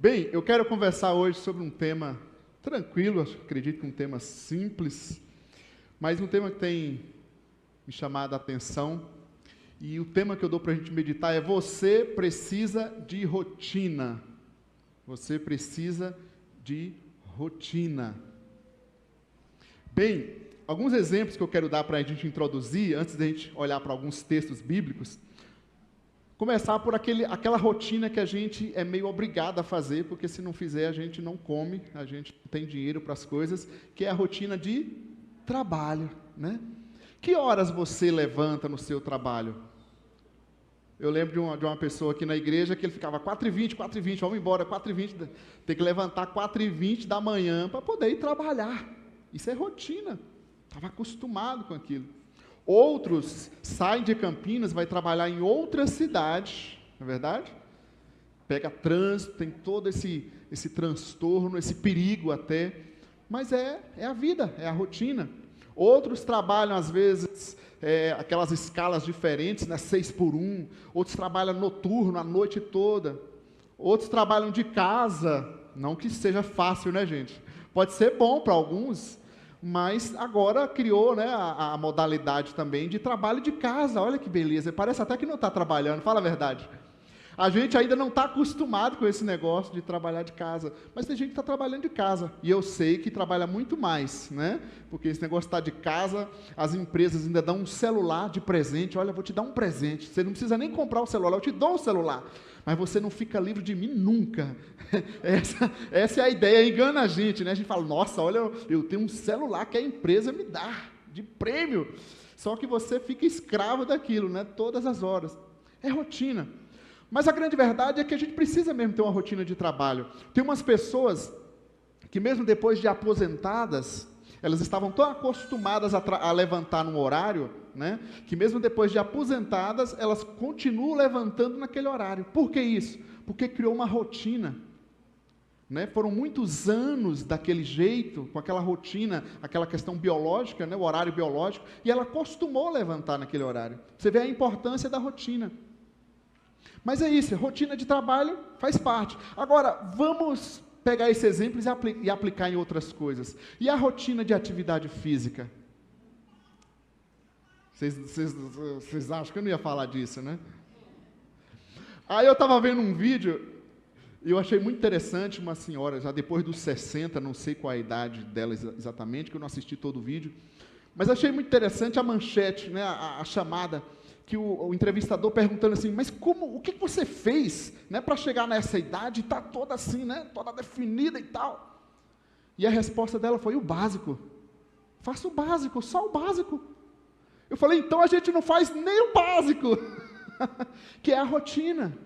Bem, eu quero conversar hoje sobre um tema tranquilo, acredito que um tema simples, mas um tema que tem me chamado a atenção. E o tema que eu dou para a gente meditar é: você precisa de rotina. Você precisa de rotina. Bem, alguns exemplos que eu quero dar para a gente introduzir, antes da gente olhar para alguns textos bíblicos. Começar por aquela rotina que a gente é meio obrigado a fazer, porque se não fizer a gente não come, a gente não tem dinheiro para as coisas, que é a rotina de trabalho, né? Que horas você levanta no seu trabalho? Eu lembro de uma pessoa aqui na igreja que ele ficava 4h20, vamos embora, 4h20, tem que levantar 4h20 da manhã para poder ir trabalhar. Isso é rotina, estava acostumado com aquilo. Outros saem de Campinas, vai trabalhar em outra cidade, não é verdade? Pega trânsito, tem todo esse transtorno, esse perigo até, mas é a vida, é a rotina. Outros trabalham, às vezes, aquelas escalas diferentes, né, 6x1, outros trabalham noturno, a noite toda, outros trabalham de casa, não que seja fácil, né, gente? Pode ser bom para alguns, mas agora criou, né, a modalidade também de trabalho de casa. Olha que beleza, parece até que não está trabalhando, fala a verdade. A gente ainda não está acostumado com esse negócio de trabalhar de casa, mas tem gente que está trabalhando de casa, e eu sei que trabalha muito mais, né? Porque esse negócio está de casa, as empresas ainda dão um celular de presente. Olha, eu vou te dar um presente, você não precisa nem comprar o celular, eu te dou um celular, mas você não fica livre de mim nunca. Essa é a ideia, engana a gente, né? A gente fala, nossa, olha, eu tenho um celular que a empresa me dá, de prêmio, só que você fica escravo daquilo, né? Todas as horas, é rotina. Mas a grande verdade é que a gente precisa mesmo ter uma rotina de trabalho. Tem umas pessoas que mesmo depois de aposentadas, elas estavam tão acostumadas a levantar num horário, né, que mesmo depois de aposentadas, elas continuam levantando naquele horário. Por que isso? Porque criou uma rotina. Né? Foram muitos anos daquele jeito, com aquela rotina, aquela questão biológica, né, o horário biológico, e ela acostumou levantar naquele horário. Você vê a importância da rotina. Mas é isso, rotina de trabalho faz parte. Agora, vamos pegar esses exemplos e aplicar em outras coisas. E a rotina de atividade física? Vocês acham que eu não ia falar disso, né? Aí eu estava vendo um vídeo, e eu achei muito interessante, uma senhora, já depois dos 60, não sei qual a idade dela exatamente, que eu não assisti todo o vídeo, mas achei muito interessante a manchete, né, a chamada, que o entrevistador perguntando assim, mas o que você fez, né, para chegar nessa idade e está toda assim, né, toda definida e tal? E a resposta dela foi: o básico. Faça o básico, só o básico. Eu falei, então a gente não faz nem o básico, que é a rotina.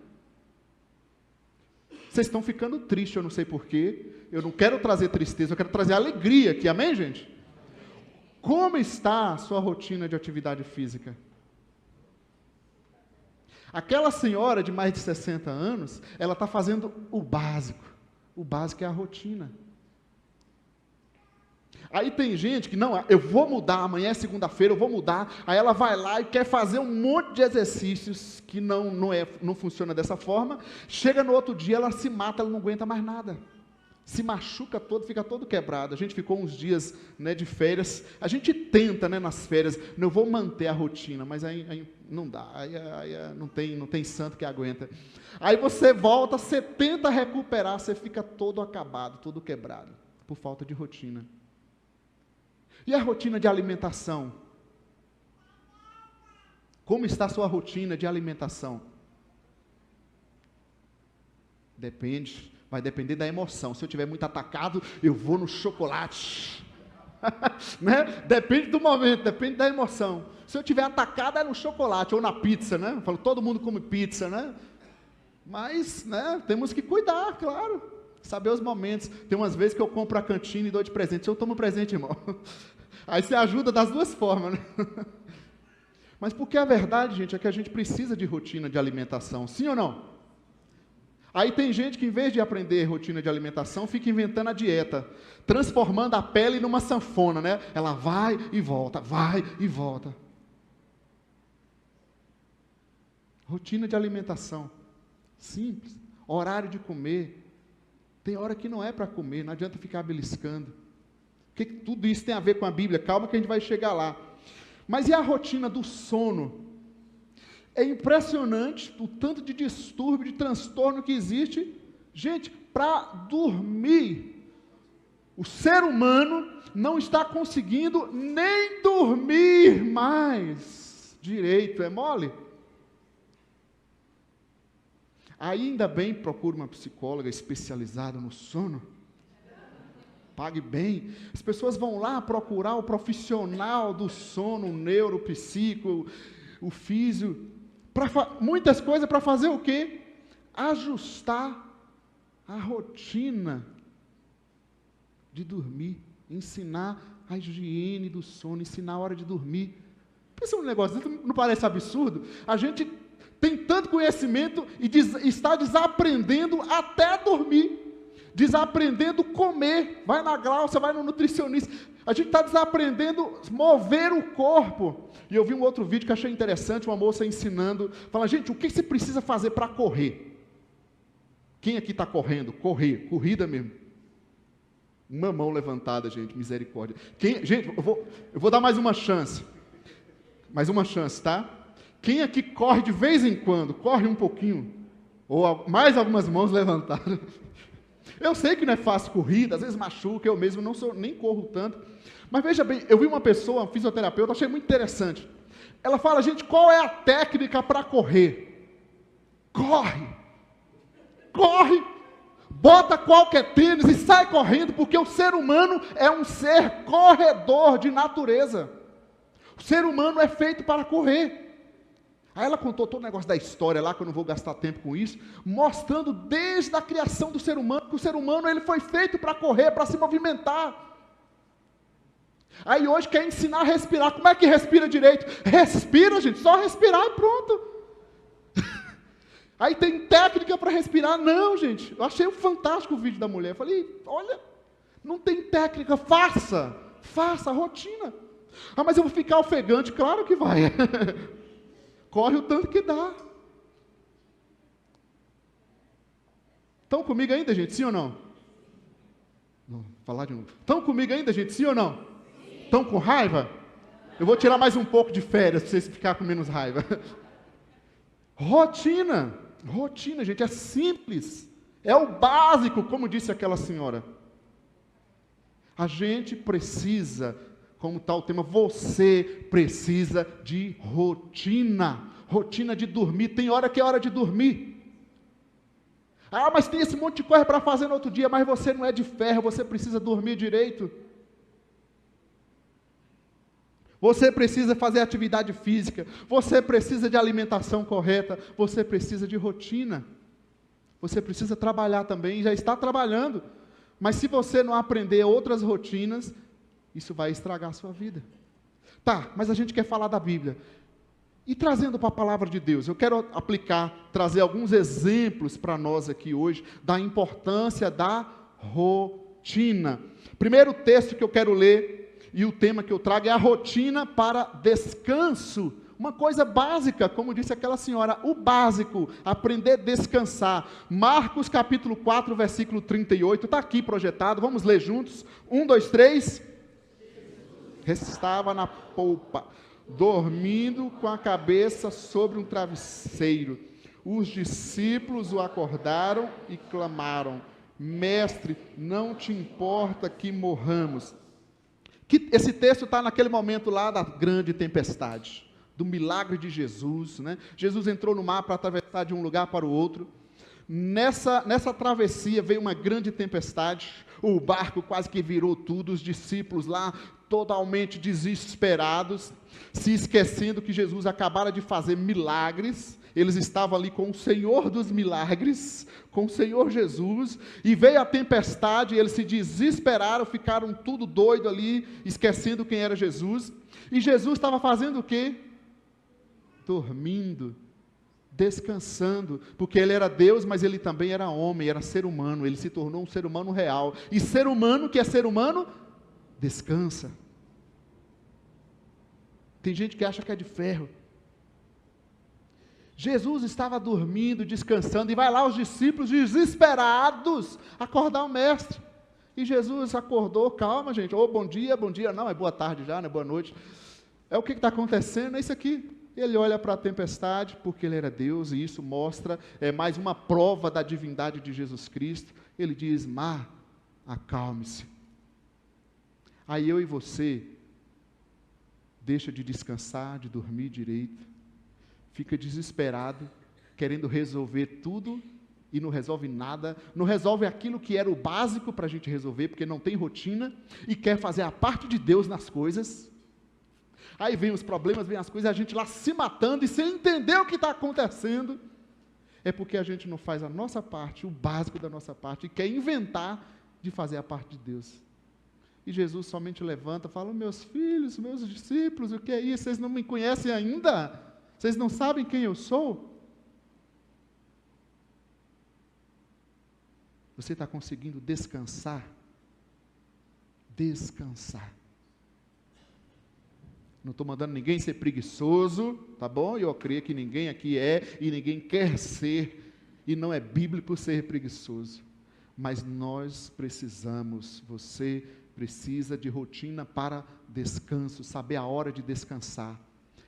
Vocês estão ficando tristes, eu não sei porquê, eu não quero trazer tristeza, eu quero trazer alegria aqui, amém, gente? Como está a sua rotina de atividade física? Aquela senhora de mais de 60 anos, ela está fazendo o básico. O básico é a rotina. Aí tem gente que, não, eu vou mudar, amanhã é segunda-feira, eu vou mudar. Aí ela vai lá e quer fazer um monte de exercícios que não funciona dessa forma. Chega no outro dia, ela se mata, ela não aguenta mais nada. Se machuca todo, fica todo quebrado. A gente ficou uns dias, né, de férias, a gente tenta, né, nas férias, eu vou manter a rotina, mas aí não dá, aí não tem santo que aguenta. Aí você volta, você tenta recuperar, você fica todo acabado, todo quebrado, por falta de rotina. E a rotina de alimentação? Como está a sua rotina de alimentação? Depende. Vai depender da emoção. Se eu estiver muito atacado, eu vou no chocolate. Né? Depende do momento, depende da emoção. Se eu estiver atacado, é no chocolate ou na pizza, né? Eu falo, todo mundo come pizza, né? Mas, né, temos que cuidar, claro. Saber os momentos. Tem umas vezes que eu compro a cantina e dou de presente. Eu tomo presente, irmão. Aí você ajuda das duas formas, né? Mas porque a verdade, gente, é que a gente precisa de rotina de alimentação. Sim ou não? Aí tem gente que, em vez de aprender rotina de alimentação, fica inventando a dieta, transformando a pele numa sanfona, né? Ela vai e volta, vai e volta. Rotina de alimentação, simples, horário de comer, Tem hora que não é para comer, não adianta ficar beliscando. O que tudo isso tem a ver com a Bíblia? Calma que a gente vai chegar lá. Mas e a rotina do sono? É impressionante o tanto de distúrbio, de transtorno que existe. Gente, para dormir, o ser humano não está conseguindo nem dormir mais direito, é mole? Ainda bem, procure uma psicóloga especializada no sono. Pague bem. As pessoas vão lá procurar o profissional do sono, o neuropsico, o físio, muitas coisas para fazer o quê? Ajustar a rotina de dormir, ensinar a higiene do sono, ensinar a hora de dormir. Pensa um negócio, não parece absurdo? A gente tem tanto conhecimento e está desaprendendo até dormir, desaprendendo comer. Vai na Glaucia, vai no nutricionista. A gente está desaprendendo mover o corpo. E eu vi um outro vídeo que achei interessante, uma moça ensinando, fala, gente, o que você precisa fazer para correr? Quem aqui está correndo? Correr, corrida mesmo. Uma mão levantada, gente, misericórdia. Gente, eu vou dar mais uma chance. Mais uma chance, tá? Quem aqui corre de vez em quando? Corre um pouquinho. Ou mais algumas mãos levantadas. Eu sei que não é fácil corrida, às vezes machuca, eu mesmo nem corro tanto. Mas veja bem, eu vi uma pessoa, um fisioterapeuta, achei muito interessante. Ela fala, gente, qual é a técnica para correr? Corre! Corre! Bota qualquer tênis e sai correndo, porque o ser humano é um ser corredor de natureza. O ser humano é feito para correr. Aí ela contou todo o negócio da história lá, que eu não vou gastar tempo com isso, mostrando desde a criação do ser humano, que o ser humano ele foi feito para correr, para se movimentar. Aí hoje quer ensinar a respirar. Como é que respira direito? Respira, gente, só respirar e pronto. Aí tem técnica para respirar. Não, gente, eu achei fantástico o vídeo da mulher. Eu falei, olha, não tem técnica, faça a rotina. Ah, mas eu vou ficar ofegante. Claro que vai. Corre o tanto que dá. Estão comigo ainda, gente? Sim ou não? Vou falar de novo. Estão comigo ainda, gente? Sim ou não? Estão com raiva? Eu vou tirar mais um pouco de férias para vocês ficarem com menos raiva. Rotina, gente, é simples. É o básico, como disse aquela senhora. A gente precisa, como está o tema, você precisa de rotina. Rotina de dormir. Tem hora que é hora de dormir. Ah, mas tem esse monte de coisa para fazer no outro dia, mas você não é de ferro, você precisa dormir direito. Você precisa fazer atividade física, você precisa de alimentação correta, você precisa de rotina. Você precisa trabalhar também, já está trabalhando. Mas se você não aprender outras rotinas, isso vai estragar a sua vida. Tá, mas a gente quer falar da Bíblia. E trazendo para a palavra de Deus, eu quero trazer alguns exemplos para nós aqui hoje, da importância da rotina. Primeiro texto que eu quero ler, e o tema que eu trago é a rotina para descanso. Uma coisa básica, como disse aquela senhora, o básico, aprender a descansar. Marcos capítulo 4, versículo 38, está aqui projetado, vamos ler juntos. 1, 2, 3. Estava na polpa, dormindo com a cabeça sobre um travesseiro. Os discípulos o acordaram e clamaram, Mestre, não te importa que morramos. Esse texto está naquele momento lá da grande tempestade, do milagre de Jesus, né? Jesus entrou no mar para atravessar de um lugar para o outro. Nessa travessia veio uma grande tempestade, o barco quase que virou tudo, os discípulos lá totalmente desesperados, se esquecendo que Jesus acabara de fazer milagres. Eles estavam ali com o Senhor dos milagres, com o Senhor Jesus, e veio a tempestade, eles se desesperaram, ficaram tudo doido ali, esquecendo quem era Jesus, e Jesus estava fazendo o quê? Dormindo, descansando, porque ele era Deus, mas ele também era homem, era ser humano, ele se tornou um ser humano real, e ser humano que é ser humano, descansa. Tem gente que acha que é de ferro. Jesus estava dormindo, descansando, e vai lá os discípulos desesperados acordar o mestre. E Jesus acordou, calma gente, bom dia, não, é boa tarde já, não é boa noite. O que está acontecendo? É isso aqui. Ele olha para a tempestade, porque ele era Deus, e isso mostra, mais uma prova da divindade de Jesus Cristo. Ele diz, mar, acalme-se. Aí eu e você, deixa de descansar, de dormir direito, fica desesperado, querendo resolver tudo, e não resolve nada, não resolve aquilo que era o básico para a gente resolver, porque não tem rotina, e quer fazer a parte de Deus nas coisas. Aí vem os problemas, vem as coisas, a gente lá se matando, e sem entender o que está acontecendo, é porque a gente não faz a nossa parte, o básico da nossa parte, e quer inventar de fazer a parte de Deus. E Jesus somente levanta e fala, meus filhos, meus discípulos, o que é isso? Vocês não me conhecem ainda? Vocês não sabem quem eu sou? Você está conseguindo descansar? Descansar. Não estou mandando ninguém ser preguiçoso, tá bom? Eu creio que ninguém aqui é e ninguém quer ser, e não é bíblico ser preguiçoso. Mas nós precisamos, você precisa de rotina para descanso, saber a hora de descansar.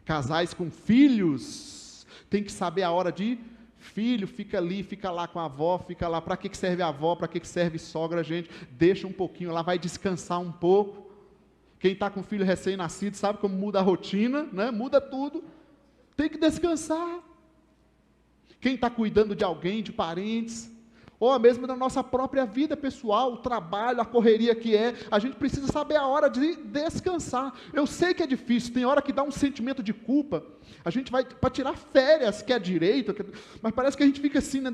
Casais com filhos, tem que saber a hora de filho, fica ali, fica lá com a avó, fica lá, para que serve a avó, para que serve sogra, gente, deixa um pouquinho lá, vai descansar um pouco. Quem está com filho recém-nascido sabe como muda a rotina, né? Muda tudo, tem que descansar. Quem está cuidando de alguém, de parentes, ou mesmo da nossa própria vida pessoal, o trabalho, a correria que é, a gente precisa saber a hora de descansar. Eu sei que é difícil, tem hora que dá um sentimento de culpa, a gente vai para tirar férias, que é direito, mas parece que a gente fica assim, né,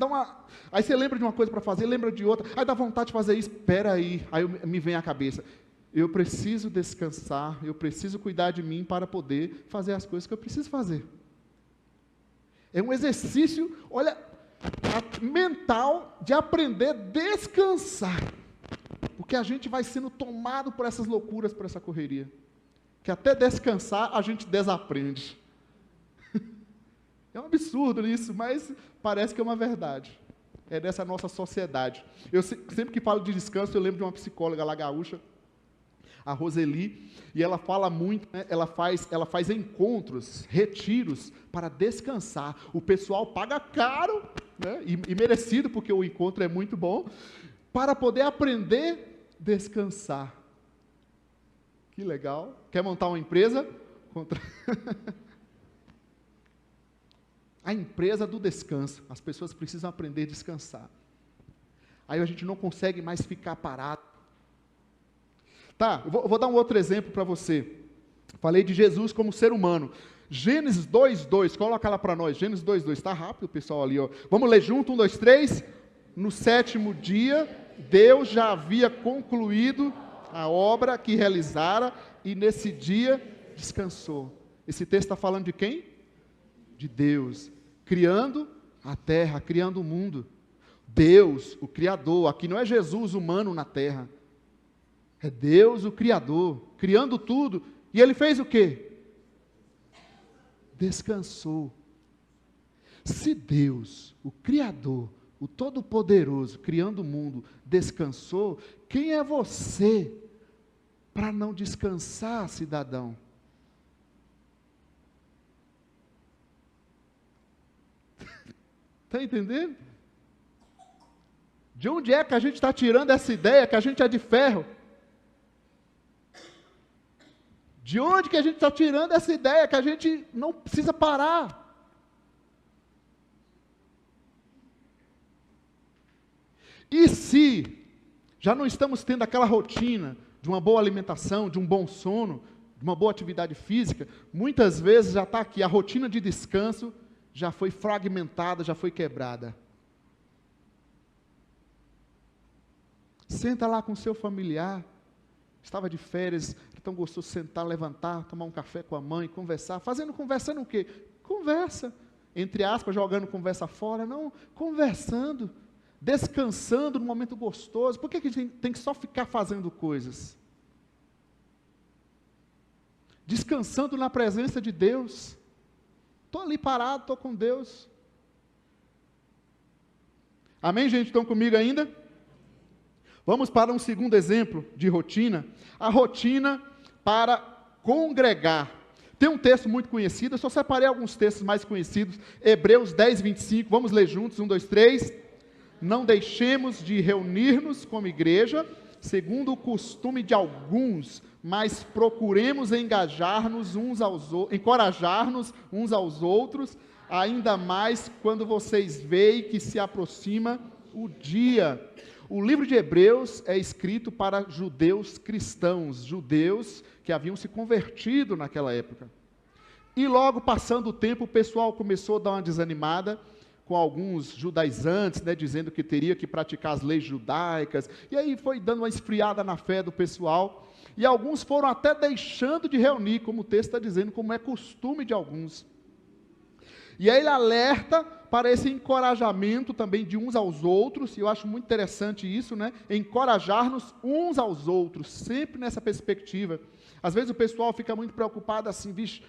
aí você lembra de uma coisa para fazer, lembra de outra, aí dá vontade de fazer isso, espera aí me vem à cabeça, eu preciso descansar, eu preciso cuidar de mim para poder fazer as coisas que eu preciso fazer. É um exercício, olha, mental de aprender a descansar, porque a gente vai sendo tomado por essas loucuras, por essa correria, que até descansar a gente desaprende. É um absurdo isso, mas parece que é uma verdade, é dessa nossa sociedade. Eu sempre que falo de descanso, eu lembro de uma psicóloga lá gaúcha, a Roseli, e ela fala muito, né, ela faz encontros, retiros, para descansar. O pessoal paga caro, né, e merecido, porque o encontro é muito bom, para poder aprender a descansar. Que legal. Quer montar uma empresa? A empresa do descanso. As pessoas precisam aprender a descansar. Aí a gente não consegue mais ficar parado. Tá, eu vou dar um outro exemplo para você. Falei de Jesus como ser humano. Gênesis 2:2, coloca lá para nós. Gênesis 2:2, está rápido, pessoal ali, ó. Vamos ler junto, 1, 2, 3. No 7º dia, Deus já havia concluído a obra que realizara, e nesse dia descansou. Esse texto está falando de quem? De Deus, criando a terra, criando o mundo. Deus, o Criador, aqui não é Jesus humano na terra. É Deus, o Criador, criando tudo. E Ele fez o quê? Descansou. Se Deus, o Criador, o Todo-Poderoso, criando o mundo, descansou, quem é você para não descansar, cidadão? Está entendendo? De onde é que a gente está tirando essa ideia que a gente é de ferro? De onde que a gente está tirando essa ideia que a gente não precisa parar? E se já não estamos tendo aquela rotina de uma boa alimentação, de um bom sono, de uma boa atividade física, muitas vezes já está aqui, a rotina de descanso já foi fragmentada, já foi quebrada. Senta lá com o seu familiar, estava de férias, tão gostoso sentar, levantar, tomar um café com a mãe, conversar, conversando o quê? Conversa, entre aspas, jogando conversa fora, não, conversando, descansando num momento gostoso. Por que a gente tem que só ficar fazendo coisas? Descansando na presença de Deus. Estou ali parado, estou com Deus. Amém, gente? Estão comigo ainda? Vamos para um segundo exemplo de rotina. A rotina para congregar. Tem um texto muito conhecido, eu só separei alguns textos mais conhecidos. Hebreus 10, 25. Vamos ler juntos, 1, 2, 3. Não deixemos de reunir-nos como igreja, segundo o costume de alguns, mas procuremos encorajar-nos uns aos outros, ainda mais quando vocês veem que se aproxima o dia. O livro de Hebreus é escrito para judeus cristãos, judeus que haviam se convertido naquela época. E logo passando o tempo, o pessoal começou a dar uma desanimada, com alguns judaizantes, né, dizendo que teria que praticar as leis judaicas, e aí foi dando uma esfriada na fé do pessoal, e alguns foram até deixando de reunir, como o texto está dizendo, como é costume de alguns. E aí ele alerta para esse encorajamento também de uns aos outros, e eu acho muito interessante isso, né? Encorajar-nos uns aos outros, sempre nessa perspectiva. Às vezes o pessoal fica muito preocupado assim, vixe,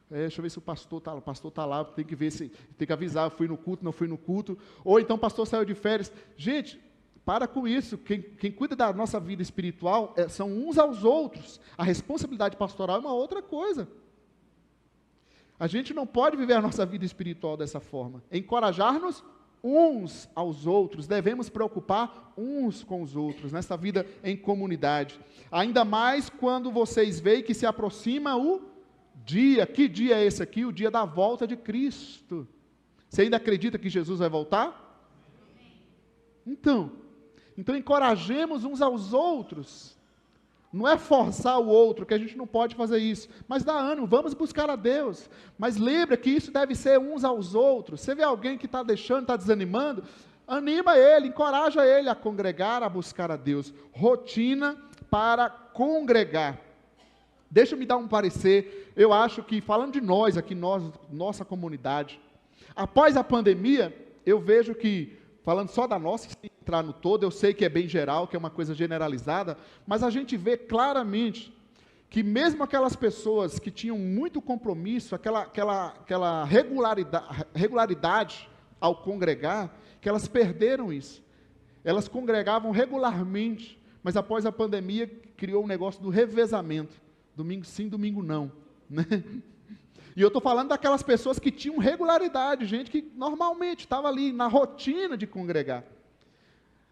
deixa eu ver se o pastor está lá, tem que ver se, tem que avisar, fui no culto, não fui no culto, ou então o pastor saiu de férias. Gente, para com isso, quem cuida da nossa vida espiritual são uns aos outros, a responsabilidade pastoral é uma outra coisa. A gente não pode viver a nossa vida espiritual dessa forma. Encorajar-nos uns aos outros, devemos preocupar uns com os outros, nessa vida em comunidade. Ainda mais quando vocês veem que se aproxima o dia. Que dia é esse aqui? O dia da volta de Cristo. Você ainda acredita que Jesus vai voltar? Então encorajemos uns aos outros. Não é forçar o outro, que a gente não pode fazer isso, mas dá ânimo, vamos buscar a Deus. Mas lembra que isso deve ser uns aos outros. Você vê alguém que está deixando, está desanimando, anima ele, encoraja ele a congregar, a buscar a Deus. Rotina para congregar. Deixa eu me dar um parecer. Eu acho que, falando de nós aqui, nossa comunidade, após a pandemia, eu vejo que, falando só da nossa, sem entrar no todo, eu sei que é bem geral, que é uma coisa generalizada, mas a gente vê claramente que mesmo aquelas pessoas que tinham muito compromisso, aquela regularidade ao congregar, que elas perderam isso. Elas congregavam regularmente, mas após a pandemia criou um negócio do revezamento. Domingo sim, domingo não. Né? E eu estou falando daquelas pessoas que tinham regularidade, gente que normalmente estava ali na rotina de congregar.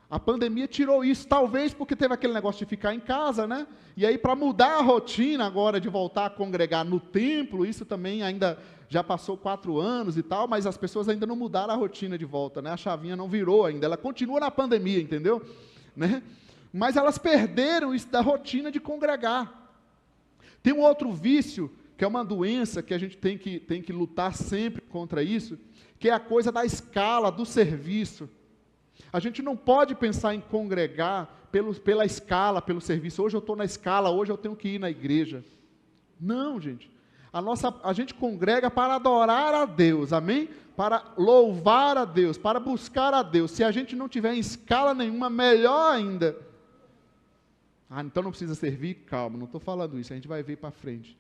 A pandemia tirou isso, talvez porque teve aquele negócio de ficar em casa, né? E aí para mudar a rotina agora de voltar a congregar no templo, isso também ainda já passou 4 anos e tal, mas as pessoas ainda não mudaram a rotina de volta, né? A chavinha não virou ainda, ela continua na pandemia, entendeu? Né? Mas elas perderam isso da rotina de congregar. Tem um outro vício, que é uma doença que a gente tem que lutar sempre contra isso, que é a coisa da escala, do serviço. A gente não pode pensar em congregar pela escala, pelo serviço. Hoje eu estou na escala, hoje eu tenho que ir na igreja. Não, gente. A gente congrega para adorar a Deus, amém? Para louvar a Deus, para buscar a Deus. Se a gente não tiver em escala nenhuma, melhor ainda. Então não precisa servir? Calma, não estou falando isso, a gente vai ver para frente.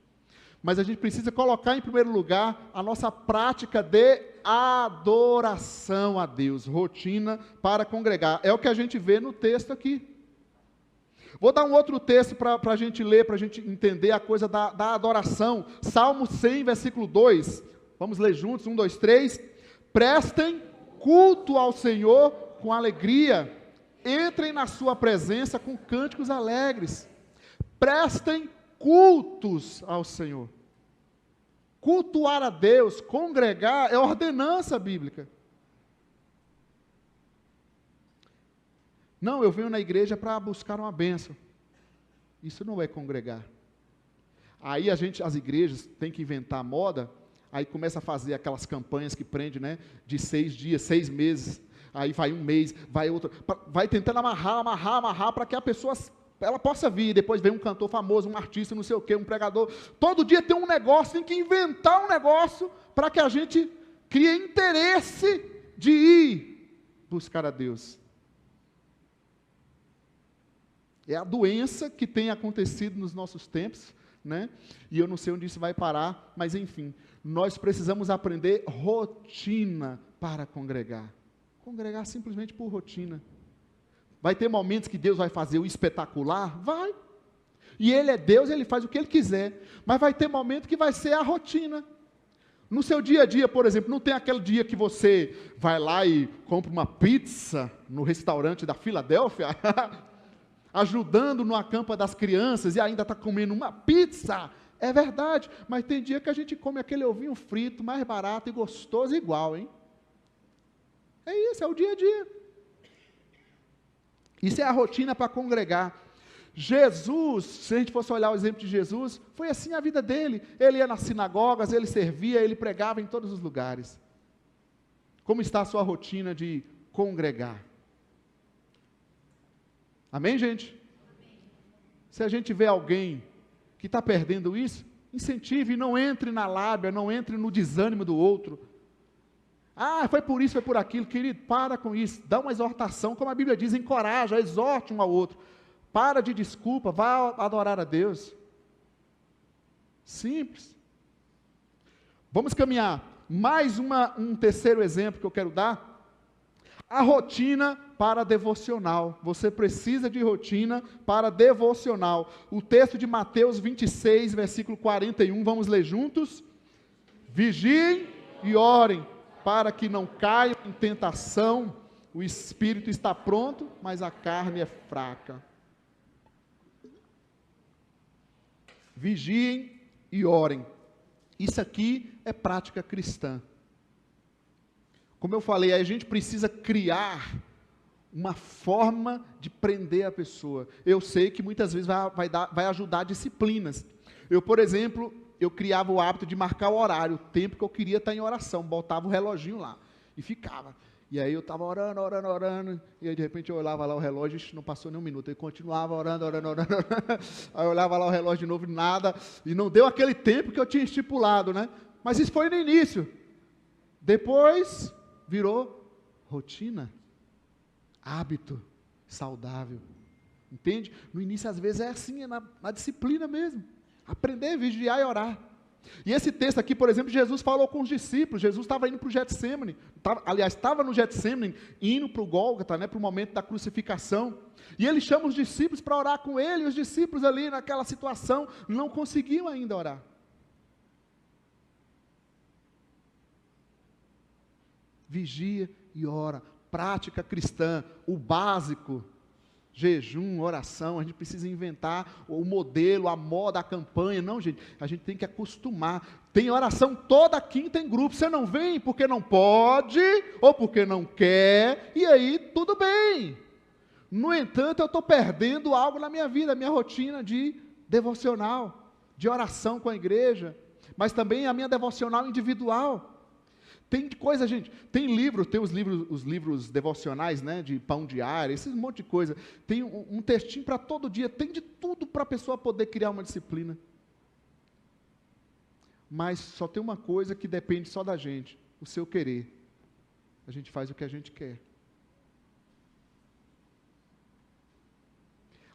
Mas a gente precisa colocar em primeiro lugar a nossa prática de adoração a Deus, rotina para congregar. É o que a gente vê no texto aqui. Vou dar um outro texto para a gente ler, para a gente entender a coisa da adoração. Salmo 100, versículo 2. Vamos ler juntos, 1, 2, 3. Prestem culto ao Senhor com alegria. Entrem na sua presença com cânticos alegres. Prestem cultos ao Senhor. Cultuar a Deus, congregar, é ordenança bíblica. Não, eu venho na igreja para buscar uma bênção. Isso não é congregar. Aí as igrejas têm que inventar moda, aí começa a fazer aquelas campanhas que prende, né, de 6 dias, 6 meses, aí vai um mês, vai outro, vai tentando amarrar, para que a pessoa ela possa vir, depois vem um cantor famoso, um artista, não sei o quê, um pregador, todo dia tem um negócio, tem que inventar um negócio, para que a gente crie interesse de ir buscar a Deus. É a doença que tem acontecido nos nossos tempos, né? E eu não sei onde isso vai parar, mas enfim, nós precisamos aprender rotina para congregar. Congregar simplesmente por rotina. Vai ter momentos que Deus vai fazer o espetacular? Vai. E Ele é Deus, Ele faz o que Ele quiser. Mas vai ter momento que vai ser a rotina. No seu dia a dia, por exemplo, não tem aquele dia que você vai lá e compra uma pizza no restaurante da Filadélfia, ajudando no acampa das crianças e ainda está comendo uma pizza. É verdade, mas tem dia que a gente come aquele ovinho frito, mais barato e gostoso igual, hein? É isso, é o dia a dia. Isso é a rotina para congregar. Jesus, se a gente fosse olhar o exemplo de Jesus, foi assim a vida dele. Ele ia nas sinagogas, ele servia, ele pregava em todos os lugares. Como está a sua rotina de congregar? Amém, gente? Amém. Se a gente vê alguém que está perdendo isso, incentive, não entre na lábia, não entre no desânimo do outro. Ah, foi por isso, foi por aquilo, querido, para com isso, dá uma exortação, como a Bíblia diz, encoraja, exorte um ao outro. Para de desculpa, vá adorar a Deus. Simples. Vamos caminhar. Mais um terceiro exemplo que eu quero dar. A rotina para devocional. Você precisa de rotina para devocional. O texto de Mateus 26, versículo 41, vamos ler juntos? Vigiem e orem, para que não caiam em tentação. O espírito está pronto, mas a carne é fraca. Vigiem e orem. Isso aqui é prática cristã. Como eu falei, a gente precisa criar uma forma de prender a pessoa. Eu sei que muitas vezes vai ajudar disciplinas. Eu, por exemplo, eu criava o hábito de marcar o horário, o tempo que eu queria estar em oração, botava o reloginho lá e ficava. E aí eu estava orando, e aí de repente eu olhava lá o relógio, não passou nem um minuto, eu continuava orando. Aí eu olhava lá o relógio de novo, nada, e não deu aquele tempo que eu tinha estipulado, né? Mas isso foi no início. Depois virou rotina, hábito saudável. Entende? No início às vezes é assim, é na disciplina mesmo. Aprender, vigiar e orar. E esse texto aqui, por exemplo, Jesus falou com os discípulos. Jesus estava indo para o Getsemane, estava no Getsemane, indo para o Gólgota, né, para o momento da crucificação. E ele chama os discípulos para orar com ele, e os discípulos ali naquela situação não conseguiam ainda orar. Vigia e ora, prática cristã, o básico. Jejum, oração, a gente precisa inventar o modelo, a moda, a campanha. Não, gente, a gente tem que acostumar. Tem oração toda quinta em grupo. Você não vem porque não pode, ou porque não quer, e aí tudo bem. No entanto, eu estou perdendo algo na minha vida, a minha rotina de devocional, de oração com a igreja, mas também a minha devocional individual. Tem coisa, gente, tem livro, tem os livros devocionais, né, de pão diário, esse monte de coisa. Tem um textinho para todo dia, tem de tudo para a pessoa poder criar uma disciplina. Mas só tem uma coisa que depende só da gente, o seu querer. A gente faz o que a gente quer.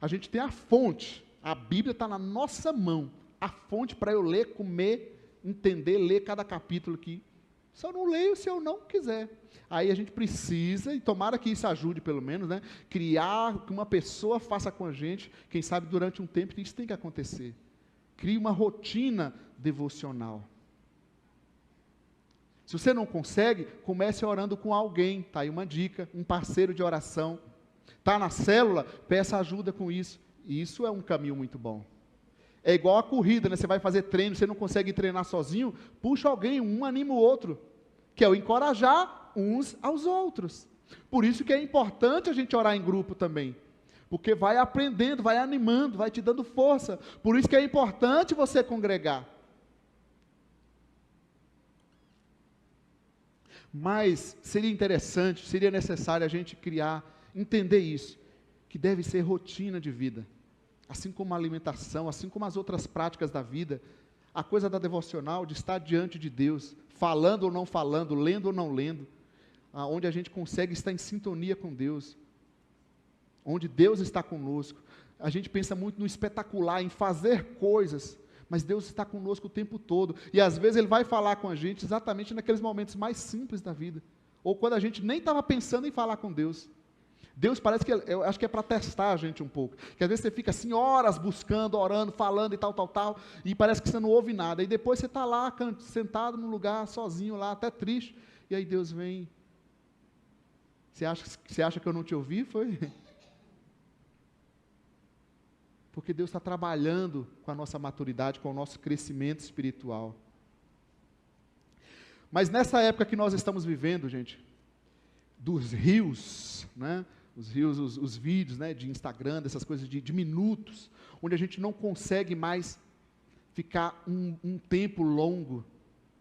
A gente tem a fonte, a Bíblia está na nossa mão, a fonte para eu ler, comer, entender, ler cada capítulo aqui. Só não leio se eu não quiser. Aí a gente precisa, e tomara que isso ajude pelo menos, né? Criar, que uma pessoa faça com a gente, quem sabe durante um tempo isso tem que acontecer. Crie uma rotina devocional. Se você não consegue, comece orando com alguém, está aí uma dica, um parceiro de oração. Está na célula, peça ajuda com isso. E isso é um caminho muito bom. É igual a corrida, né? Você vai fazer treino, você não consegue treinar sozinho, puxa alguém, um anima o outro, que é o encorajar uns aos outros. Por isso que é importante a gente orar em grupo também, porque vai aprendendo, vai animando, vai te dando força. Por isso que é importante você congregar. Mas seria interessante, seria necessário a gente entender isso, que deve ser rotina de vida. Assim como a alimentação, assim como as outras práticas da vida, a coisa da devocional, de estar diante de Deus, falando ou não falando, lendo ou não lendo, onde a gente consegue estar em sintonia com Deus, onde Deus está conosco. A gente pensa muito no espetacular, em fazer coisas, Mas Deus está conosco o tempo todo. E às vezes Ele vai falar com a gente exatamente naqueles momentos mais simples da vida. Ou quando a gente nem estava pensando em falar com Deus. Deus parece que, eu acho que é para testar a gente um pouco. Que às vezes você fica assim horas buscando, orando, falando e tal, e parece que você não ouve nada. E depois você está lá, sentado num lugar, sozinho lá, até triste. E aí Deus vem. Você acha que eu não te ouvi? Foi? Porque Deus está trabalhando com a nossa maturidade, com o nosso crescimento espiritual. Mas nessa época que nós estamos vivendo, gente, dos rios, né? Os rios, os vídeos, né, de Instagram, dessas coisas de minutos, onde a gente não consegue mais ficar um tempo longo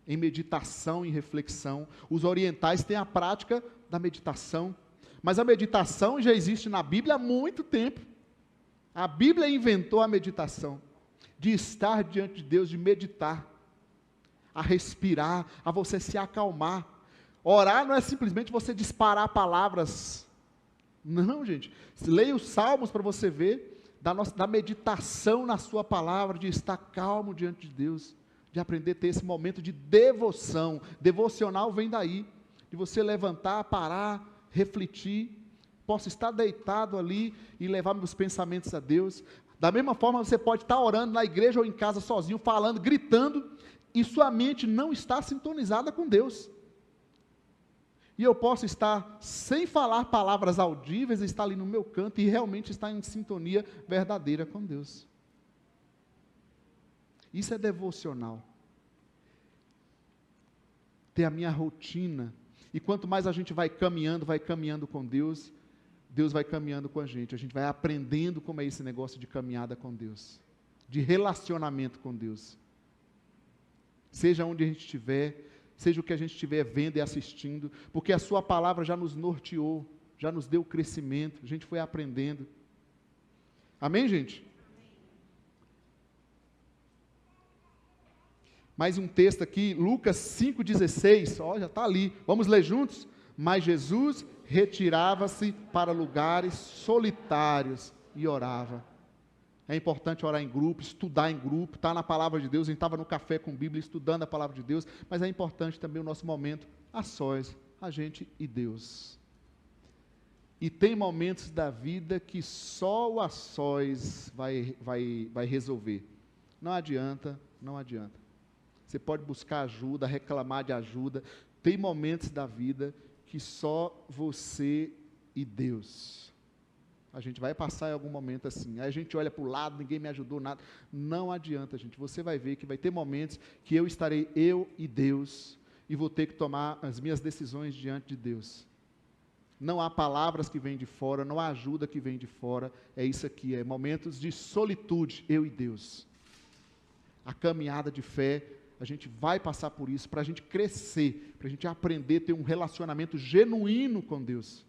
em meditação e reflexão. Os orientais têm a prática da meditação, mas a meditação já existe na Bíblia há muito tempo. A Bíblia inventou a meditação, de estar diante de Deus, de meditar, a respirar, a você se acalmar. Orar não é simplesmente você disparar palavras. Não, gente. Leia os Salmos para você ver da meditação na sua palavra, de estar calmo diante de Deus, de aprender a ter esse momento de devoção. Devocional vem daí, de você levantar, parar, refletir. Posso estar deitado ali e levar meus pensamentos a Deus. Da mesma forma, você pode estar orando na igreja ou em casa sozinho, falando, gritando, e sua mente não está sintonizada com Deus. E eu posso estar sem falar palavras audíveis, estar ali no meu canto e realmente estar em sintonia verdadeira com Deus. Isso é devocional. Ter a minha rotina. E quanto mais a gente vai caminhando com Deus, Deus vai caminhando com a gente vai aprendendo como é esse negócio de caminhada com Deus, de relacionamento com Deus. Seja onde a gente estiver, seja o que a gente estiver vendo e assistindo, porque a sua palavra já nos norteou, já nos deu crescimento, a gente foi aprendendo. Amém, gente? Mais um texto aqui, Lucas 5,16, ó, já está ali, vamos ler juntos? Mas Jesus retirava-se para lugares solitários e orava. É importante orar em grupo, estudar em grupo, estar na palavra de Deus. A gente estava no café com Bíblia, estudando a palavra de Deus, mas é importante também o nosso momento a sós, a gente e Deus. E tem momentos da vida que só o a sós vai resolver. Não adianta. Você pode buscar ajuda, reclamar de ajuda. Tem momentos da vida que só você e Deus. A gente vai passar em algum momento assim. Aí a gente olha para o lado, ninguém me ajudou, nada. Não adianta, gente. Você vai ver que vai ter momentos que eu estarei, eu e Deus, e vou ter que tomar as minhas decisões diante de Deus. Não há palavras que vêm de fora, não há ajuda que vem de fora. É isso aqui, é momentos de solitude, eu e Deus. A caminhada de fé, a gente vai passar por isso, para a gente crescer, para a gente aprender a ter um relacionamento genuíno com Deus.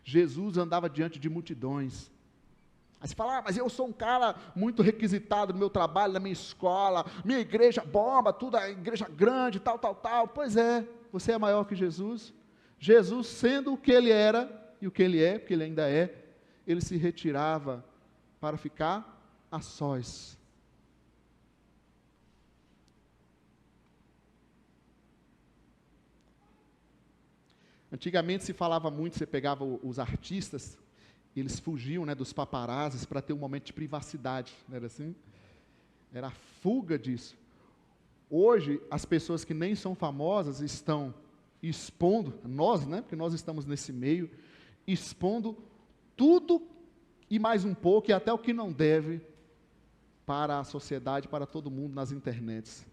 Jesus andava diante de multidões. Aí você fala, mas eu sou um cara muito requisitado no meu trabalho, na minha escola, minha igreja bomba, tudo, a igreja grande, tal. Pois é, você é maior que Jesus. Jesus, sendo o que ele era, e o que ele é, porque ele ainda é, ele se retirava para ficar a sós. Antigamente se falava muito, você pegava os artistas, eles fugiam, né, dos paparazzis para ter um momento de privacidade, não era assim? Era a fuga disso. Hoje, as pessoas que nem são famosas estão expondo, nós, né, porque nós estamos nesse meio, expondo tudo e mais um pouco, e até o que não deve, para a sociedade, para todo mundo nas internets.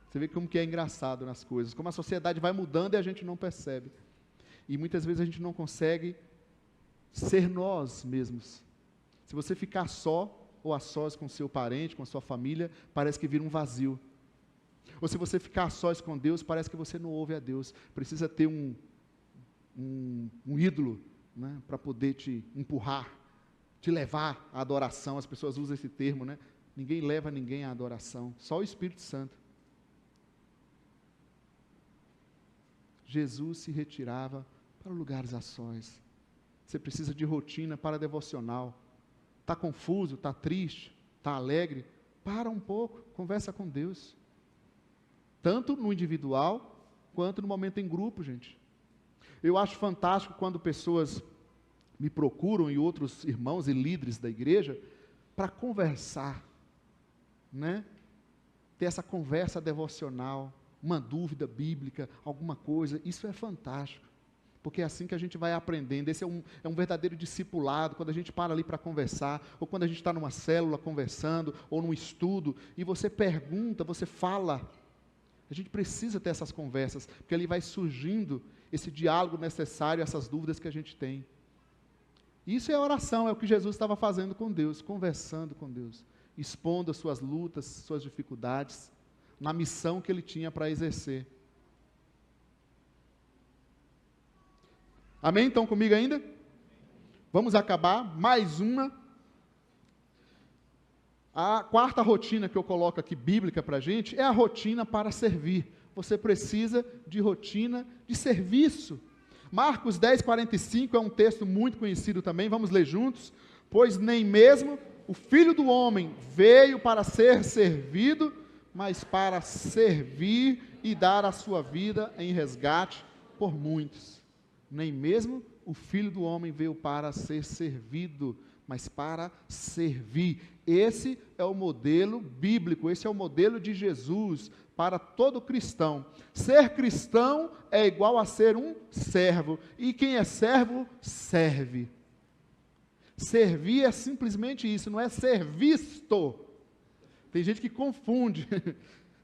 Você vê como que é engraçado nas coisas, como a sociedade vai mudando e a gente não percebe. E muitas vezes a gente não consegue ser nós mesmos. Se você ficar só, ou a sós com seu parente, com a sua família, parece que vira um vazio. Ou se você ficar a sós com Deus, parece que você não ouve a Deus. Precisa ter um ídolo, né, para poder te empurrar, te levar à adoração. As pessoas usam esse termo, né? Ninguém leva ninguém à adoração, só o Espírito Santo. Jesus se retirava para lugares a sós. Você precisa de rotina para devocional. Está confuso, está triste, está alegre? Para um pouco, conversa com Deus. Tanto no individual, quanto no momento em grupo, gente. Eu acho fantástico quando pessoas me procuram, e outros irmãos e líderes da igreja, para conversar, né? Ter essa conversa devocional, uma dúvida bíblica, alguma coisa, isso é fantástico. Porque é assim que a gente vai aprendendo. Esse é um verdadeiro discipulado, quando a gente para ali para conversar, ou quando a gente está numa célula conversando, ou num estudo, e você pergunta, você fala. A gente precisa ter essas conversas, porque ali vai surgindo esse diálogo necessário, essas dúvidas que a gente tem. Isso é oração, é o que Jesus estava fazendo com Deus, conversando com Deus, expondo as suas lutas, suas dificuldades, na missão que ele tinha para exercer. Amém? Estão comigo ainda? Vamos acabar. Mais uma. A quarta rotina que eu coloco aqui, bíblica para a gente, é a rotina para servir. Você precisa de rotina de serviço. Marcos 10, 45 é um texto muito conhecido também, vamos ler juntos. Pois nem mesmo o Filho do Homem veio para ser servido, mas para servir e dar a sua vida em resgate por muitos. Nem mesmo o Filho do Homem veio para ser servido, mas para servir. Esse é o modelo bíblico, esse é o modelo de Jesus para todo cristão. Ser cristão é igual a ser um servo, e quem é servo, serve. Servir é simplesmente isso, não é ser visto. Tem gente que confunde.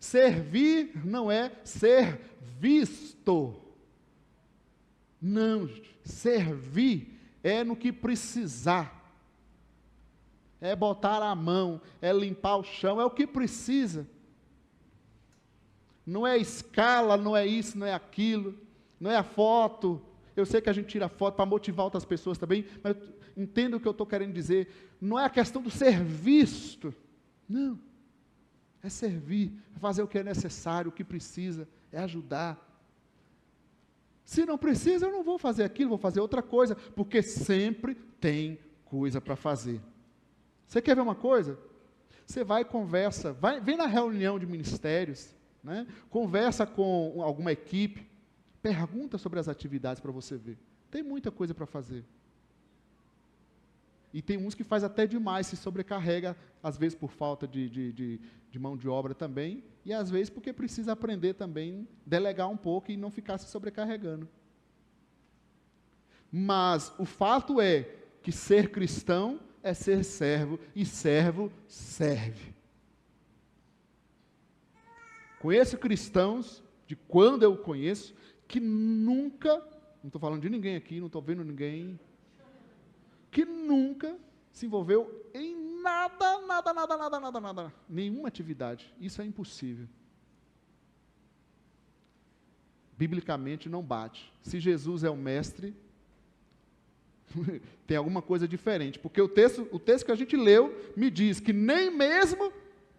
Servir não é ser visto. Não, servir é no que precisar. É botar a mão, é limpar o chão, é o que precisa. Não é escala, não é isso, não é aquilo, não é a foto. Eu sei que a gente tira foto para motivar outras pessoas também, mas entenda o que eu estou querendo dizer. Não é a questão do ser visto, não. É servir, é fazer o que é necessário, o que precisa, é ajudar. Se não precisa, eu não vou fazer aquilo, vou fazer outra coisa, porque sempre tem coisa para fazer. Você quer ver uma coisa? Você vai e conversa, vem na reunião de ministérios, né? Conversa com alguma equipe, pergunta sobre as atividades para você ver. Tem muita coisa para fazer. E tem uns que faz até demais, se sobrecarrega, às vezes por falta de mão de obra também, e às vezes porque precisa aprender também, delegar um pouco e não ficar se sobrecarregando. Mas o fato é que ser cristão é ser servo, e servo serve. Conheço cristãos, de quando eu conheço, que nunca, não estou falando de ninguém aqui, não estou vendo ninguém, que nunca se envolveu em nada, nenhuma atividade. Isso é impossível. Biblicamente não bate. Se Jesus é o mestre, tem alguma coisa diferente, porque o texto que a gente leu me diz que nem mesmo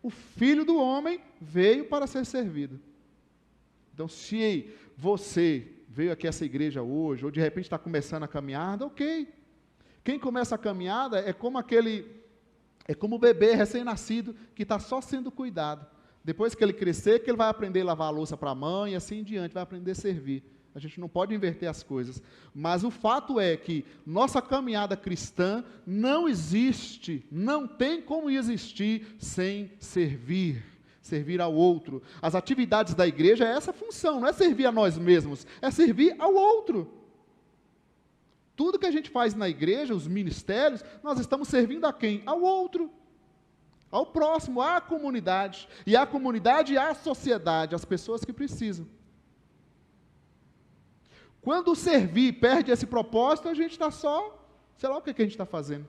o Filho do Homem veio para ser servido. Então, se você veio aqui a essa igreja hoje, ou de repente está começando a caminhada, ok. Quem começa a caminhada é como o bebê recém-nascido que está só sendo cuidado. Depois que ele crescer, que ele vai aprender a lavar a louça para a mãe e assim em diante, vai aprender a servir. A gente não pode inverter as coisas. Mas o fato é que nossa caminhada cristã não existe, não tem como existir sem servir. Servir ao outro. As atividades da igreja é essa função, não é servir a nós mesmos, é servir ao outro. Tudo que a gente faz na igreja, os ministérios, nós estamos servindo a quem? Ao outro, ao próximo, à comunidade. E a comunidade e a sociedade, as pessoas que precisam. Quando o servir perde esse propósito, a gente está só, sei lá o que a gente está fazendo.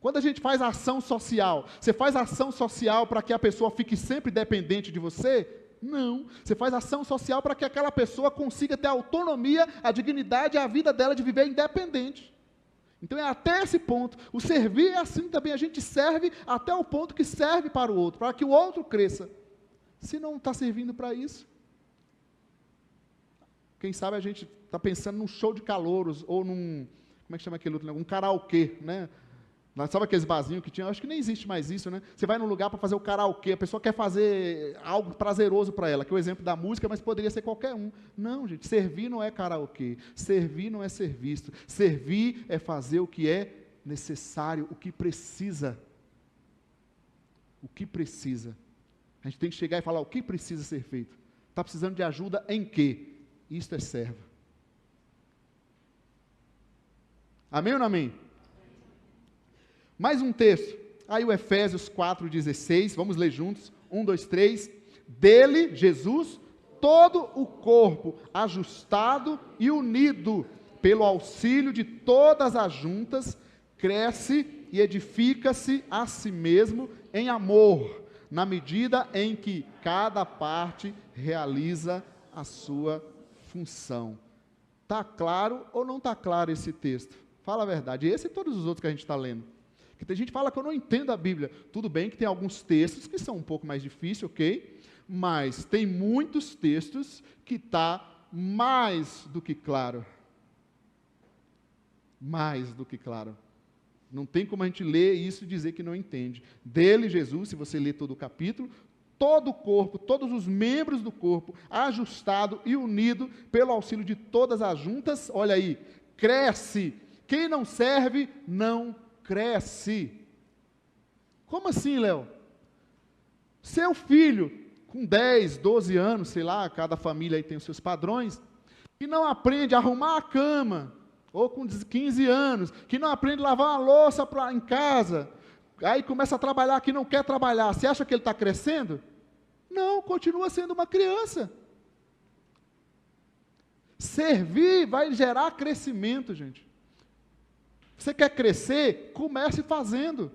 Quando a gente faz ação social, você faz ação social para que a pessoa fique sempre dependente de você? Não. Você faz ação social para que aquela pessoa consiga ter a autonomia, a dignidade e a vida dela de viver independente. Então é até esse ponto. O servir é assim também. A gente serve até o ponto que serve para o outro, para que o outro cresça. Se não está servindo para isso, quem sabe a gente está pensando num show de calouros, ou num, como é que chama aquele outro, um karaokê, né? Sabe aqueles barzinhos que tinha? Acho que nem existe mais isso, né? Você vai num lugar para fazer o karaokê, a pessoa quer fazer algo prazeroso para ela, que é o exemplo da música, mas poderia ser qualquer um. Não, gente, servir não é karaokê, servir não é ser visto, servir é fazer o que é necessário, o que precisa. O que precisa. A gente tem que chegar e falar o que precisa ser feito. Está precisando de ajuda em quê? Isto é servo. Amém ou não amém? Mais um texto. Aí o Efésios 4,16. Vamos ler juntos. 1, 2, 3. Dele, Jesus, todo o corpo ajustado e unido pelo auxílio de todas as juntas, cresce e edifica-se a si mesmo em amor, na medida em que cada parte realiza a sua função. Está claro ou não está claro esse texto? Fala a verdade. Esse e todos os outros que a gente está lendo. Porque tem gente que fala que eu não entendo a Bíblia. Tudo bem que tem alguns textos que são um pouco mais difíceis, ok? Mas tem muitos textos que está mais do que claro. Mais do que claro. Não tem como a gente ler isso e dizer que não entende. Dele, Jesus, se você ler todo o capítulo, todo o corpo, todos os membros do corpo, ajustado e unido pelo auxílio de todas as juntas, olha aí, cresce. Quem não serve, não cresce. Como assim, Léo? Seu filho, com 10, 12 anos, sei lá, cada família aí tem os seus padrões, que não aprende a arrumar a cama, ou com 15 anos, que não aprende a lavar uma louça em casa, aí começa a trabalhar que não quer trabalhar, você acha que ele está crescendo? Não, continua sendo uma criança. Servir vai gerar crescimento, gente. Você quer crescer? Comece fazendo.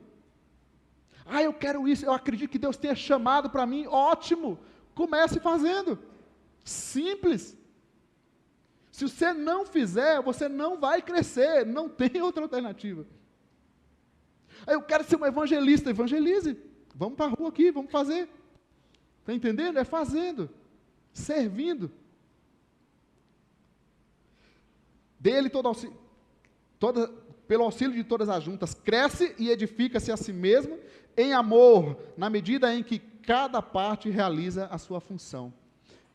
Ah, eu quero isso, eu acredito que Deus tenha chamado para mim, ótimo, comece fazendo. Simples. Se você não fizer, você não vai crescer, não tem outra alternativa. Eu quero ser um evangelista, evangelize. Vamos para a rua aqui, vamos fazer. Está entendendo? É fazendo, servindo. Dele pelo auxílio de todas as juntas, cresce e edifica-se a si mesmo em amor, na medida em que cada parte realiza a sua função.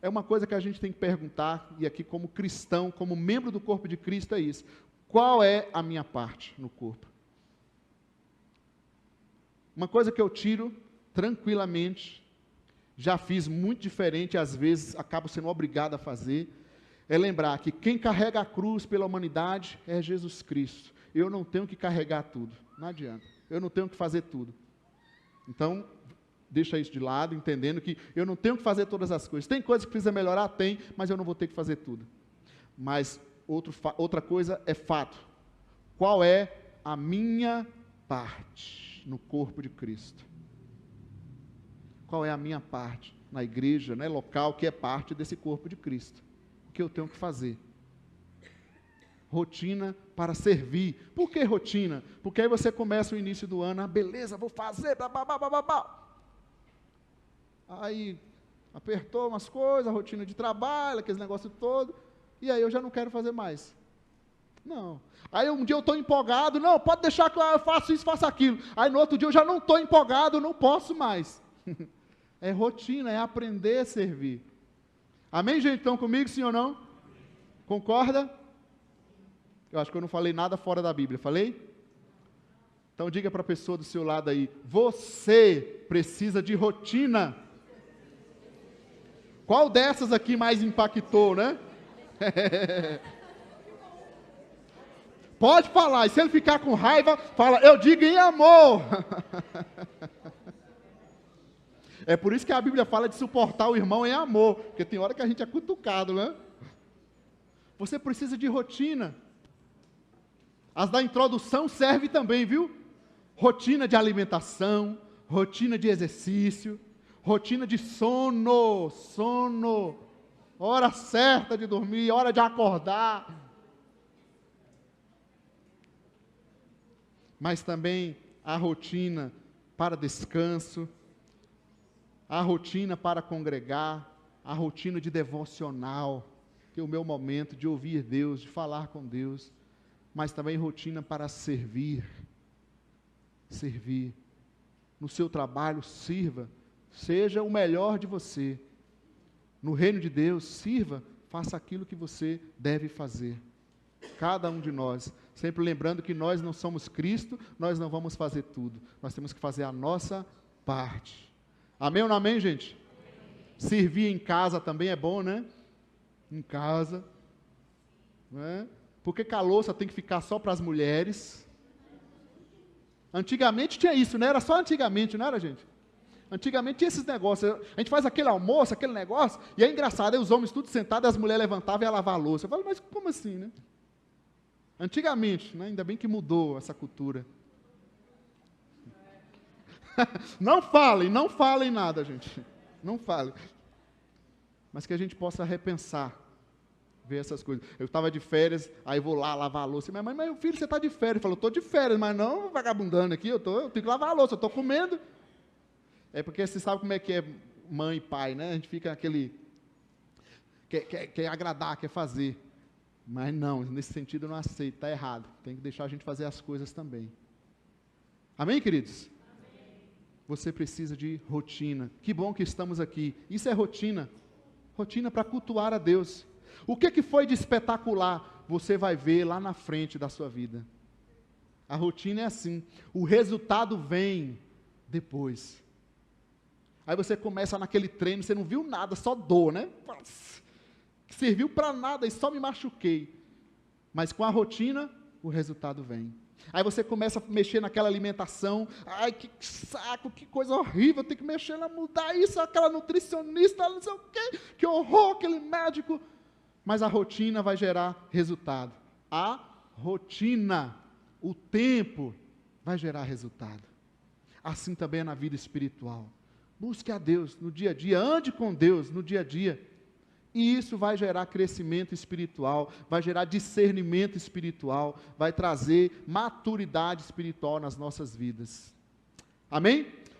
É uma coisa que a gente tem que perguntar, e aqui como cristão, como membro do corpo de Cristo, é isso. Qual é a minha parte no corpo? Uma coisa que eu tiro tranquilamente, já fiz muito diferente, às vezes acabo sendo obrigado a fazer, é lembrar que quem carrega a cruz pela humanidade é Jesus Cristo. Eu não tenho que carregar tudo, não adianta. Eu não tenho que fazer tudo. Então, deixa isso de lado, entendendo que eu não tenho que fazer todas as coisas. Tem coisas que precisa melhorar? Tem, mas eu não vou ter que fazer tudo. Mas outra coisa é fato. Qual é a minha parte no corpo de Cristo? Qual é a minha parte na igreja, né, local, que é parte desse corpo de Cristo? O que eu tenho que fazer? Rotina para servir. Por que rotina? Porque aí você começa o início do ano, beleza, vou fazer, blá, blá, blá, blá, blá. Aí apertou umas coisas, a rotina de trabalho, aqueles negócios todo, e aí eu já não quero fazer mais. Não. Aí um dia eu estou empolgado, não, pode deixar que eu faço isso, faço aquilo. Aí no outro dia eu já não estou empolgado, não posso mais. É rotina, é aprender a servir. Amém, gente? Estão comigo, sim ou não? Concorda? Eu acho que eu não falei nada fora da Bíblia, falei? Então diga para a pessoa do seu lado aí, você precisa de rotina. Qual dessas aqui mais impactou, né? Pode falar, e se ele ficar com raiva, fala, eu digo em amor. É por isso que a Bíblia fala de suportar o irmão em amor, porque tem hora que a gente é cutucado, né? Você precisa de rotina. As da introdução servem também, viu? Rotina de alimentação, rotina de exercício, rotina de sono, hora certa de dormir, hora de acordar. Mas também a rotina para descanso, a rotina para congregar, a rotina de devocional, que é o meu momento de ouvir Deus, de falar com Deus, mas também rotina para servir. servir. No seu trabalho, sirva. Seja o melhor de você. No reino de Deus, sirva, faça aquilo que você deve fazer. Cada um de nós. Sempre lembrando que nós não somos Cristo, nós não vamos fazer tudo. Nós temos que fazer a nossa parte. Amém ou não amém, gente? Servir em casa também é bom, né? Em casa. Né? Por que a louça tem que ficar só para as mulheres? Antigamente tinha isso, né? Era só antigamente, não era, gente? Antigamente tinha esses negócios. A gente faz aquele almoço, aquele negócio, e é engraçado, aí os homens tudo sentados, as mulheres levantavam e iam lavar a louça. Eu falo, mas como assim, né? Antigamente, né? Ainda bem que mudou essa cultura. Não falem nada, gente. Não falem. Mas que a gente possa repensar, ver essas coisas. Eu estava de férias, aí vou lá lavar a louça. Minha mãe, mas filho, você está de férias? Eu falo, estou de férias, mas não vagabundando aqui, eu tenho que lavar a louça, eu estou comendo. É porque você sabe como é que é mãe e pai, né? A gente fica aquele... Quer agradar, quer fazer. Mas não, nesse sentido eu não aceito, está errado. Tem que deixar a gente fazer as coisas também. Amém, queridos? Você precisa de rotina. Que bom que estamos aqui. Isso é rotina. Rotina para cultuar a Deus. O que foi de espetacular? Você vai ver lá na frente da sua vida. A rotina é assim. O resultado vem depois. Aí você começa naquele treino, você não viu nada, só dor, né? Que serviu para nada e só me machuquei. Mas com a rotina, o resultado vem. Aí você começa a mexer naquela alimentação, ai que saco, que coisa horrível, tem que mexer na mudar isso, aquela nutricionista, não sei o quê, que horror, aquele médico. Mas a rotina vai gerar resultado. A rotina, o tempo, vai gerar resultado. Assim também é na vida espiritual. Busque a Deus no dia a dia, ande com Deus no dia a dia. E isso vai gerar crescimento espiritual, vai gerar discernimento espiritual, vai trazer maturidade espiritual nas nossas vidas. Amém?